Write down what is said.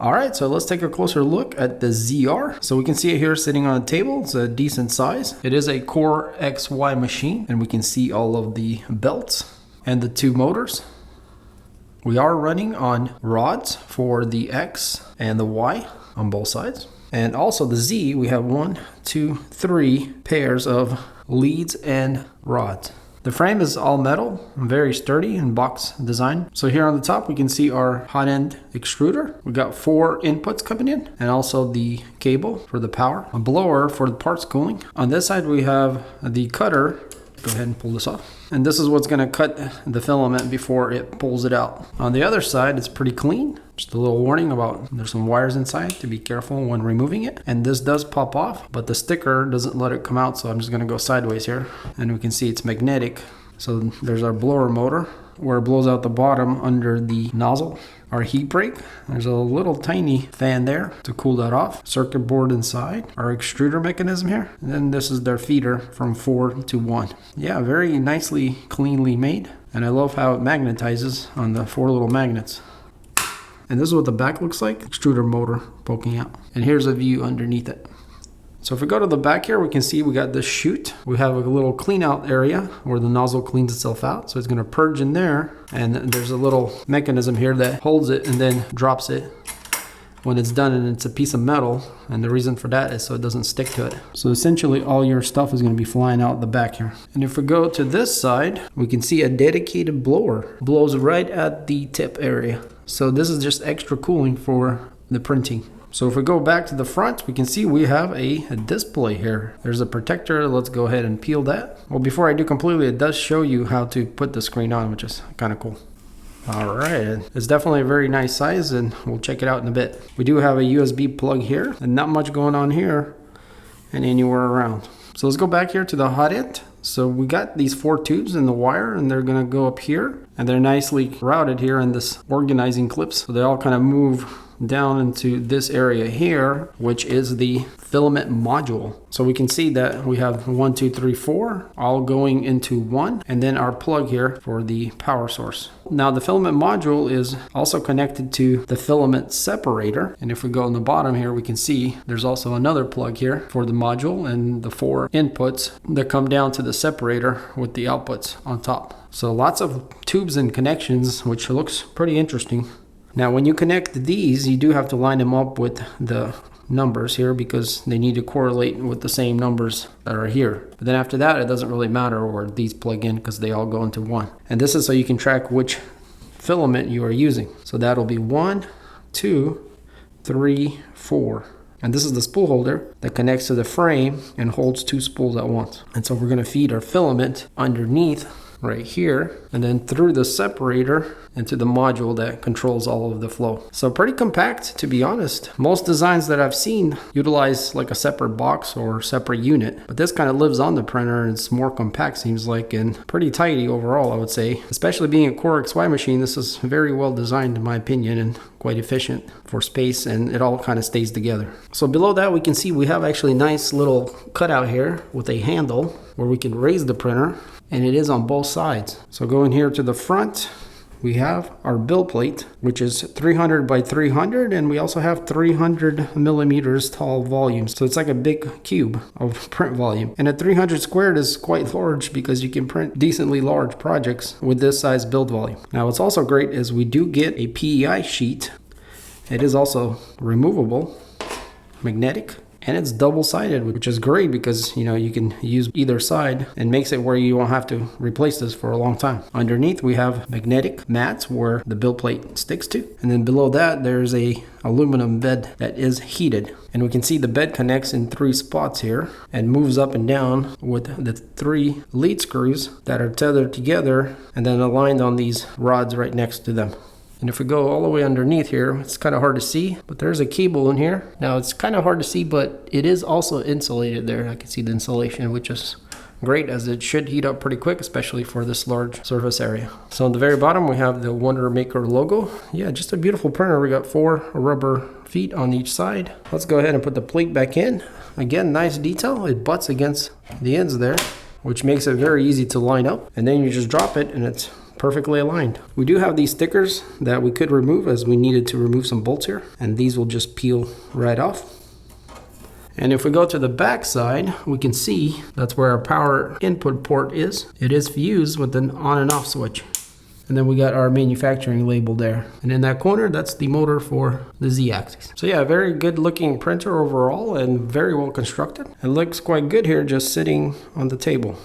All right, so let's take a closer look at the ZR. So we can see it here sitting on a table. It's a decent size. It is a Core XY machine, and we can see all of the belts and the two motors. We are running on rods for the X and the Y on both sides. And also the Z, we have 1, 2, 3 pairs of leads and rods. The frame is all metal, very sturdy and box design. So here on the top, we can see our Hotend extruder. We got 4 inputs coming in, and also the cable for the power, a blower for the parts cooling. On this side, we have the cutter. Go ahead and pull this off. And this is what's gonna cut the filament before it pulls it out. On the other side, it's pretty clean. Just a little warning about there's some wires inside to be careful when removing it. And this does pop off, but the sticker doesn't let it come out. So I'm just gonna go sideways here, and we can see it's magnetic. So there's our blower motor where it blows out the bottom under the nozzle. Our heat break, there's a little tiny fan there to cool that off. Circuit board inside. Our extruder mechanism here. And then this is their feeder from 4 to 1. Yeah, very nicely, cleanly made. And I love how it magnetizes on the 4 little magnets. And this is what the back looks like. Extruder motor poking out. And here's a view underneath it. So if we go to the back here, we can see we got this chute. We have a little clean out area where the nozzle cleans itself out. So it's gonna purge in there. And there's a little mechanism here that holds it and then drops it when it's done, and it's a piece of metal. And the reason for that is so it doesn't stick to it. So essentially all your stuff is gonna be flying out the back here. And if we go to this side, we can see a dedicated blower. Blows right at the tip area. So this is just extra cooling for the printing. So if we go back to the front, we can see we have a display here. There's a protector. Let's go ahead and peel that. Well, before I do completely, it does show you how to put the screen on, which is kind of cool. All right, it's definitely a very nice size, and we'll check it out in a bit. We do have a USB plug here, and not much going on here and anywhere around. So let's go back here to the Hotend. So we got these 4 tubes in the wire, and they're gonna go up here, and they're nicely routed here in this organizing clips. So they all kind of move down into this area here, which is the filament module. So we can see that we have 1, 2, 3, 4 all going into one, and then our plug here for the power source. Now the filament module is also connected to the filament separator, and if we go on the bottom here, we can see there's also another plug here for the module and the 4 inputs that come down to the separator with the outputs on top. So lots of tubes and connections, which looks pretty interesting. Now when you connect these, you do have to line them up with the numbers here because they need to correlate with the same numbers that are here. But then after that, it doesn't really matter where these plug in because they all go into one. And this is so you can track which filament you are using. So that'll be 1, 2, 3, 4. And this is the spool holder that connects to the frame and holds 2 spools at once. And so we're gonna feed our filament underneath right here, and then through the separator into the module that controls all of the flow. So pretty compact, to be honest. Most designs that I've seen utilize like a separate box or separate unit, but this kind of lives on the printer and it's more compact, seems like, and pretty tidy overall, I would say. Especially being a Core XY machine, this is very well designed in my opinion and quite efficient for space, and it all kind of stays together. So below that, we can see we have actually a nice little cutout here with a handle where we can raise the printer, and it is on both sides. So going here to the front, we have our build plate, which is 300 by 300, and we also have 300 millimeters tall volumes. So it's like a big cube of print volume. And a 300 squared is quite large because you can print decently large projects with this size build volume. Now what's also great is we do get a PEI sheet. It is also removable, magnetic, and it's double-sided, which is great because, you know, you can use either side and makes it where you won't have to replace this for a long time. Underneath, we have magnetic mats where the build plate sticks to. And then below that, there's a aluminum bed that is heated. And we can see the bed connects in 3 spots here and moves up and down with the 3 lead screws that are tethered together and then aligned on these rods right next to them. And if we go all the way underneath here, it's kind of hard to see, but there's a cable in here. Now it's kind of hard to see, but it is also insulated there. I can see the insulation, which is great as it should heat up pretty quick, especially for this large surface area. So on the very bottom, we have the WonderMaker logo. Yeah, just a beautiful printer. We got 4 rubber feet on each side. Let's go ahead and put the plate back in. Again, nice detail. It butts against the ends there, which makes it very easy to line up. And then you just drop it and it's perfectly aligned. We do have these stickers that we could remove as we needed to remove some bolts here, and these will just peel right off. And if we go to the back side, we can see that's where our power input port is. It is fused with an on and off switch. And then we got our manufacturing label there. And in that corner, that's the motor for the Z-axis. So yeah, very good looking printer overall and very well constructed. It looks quite good here just sitting on the table.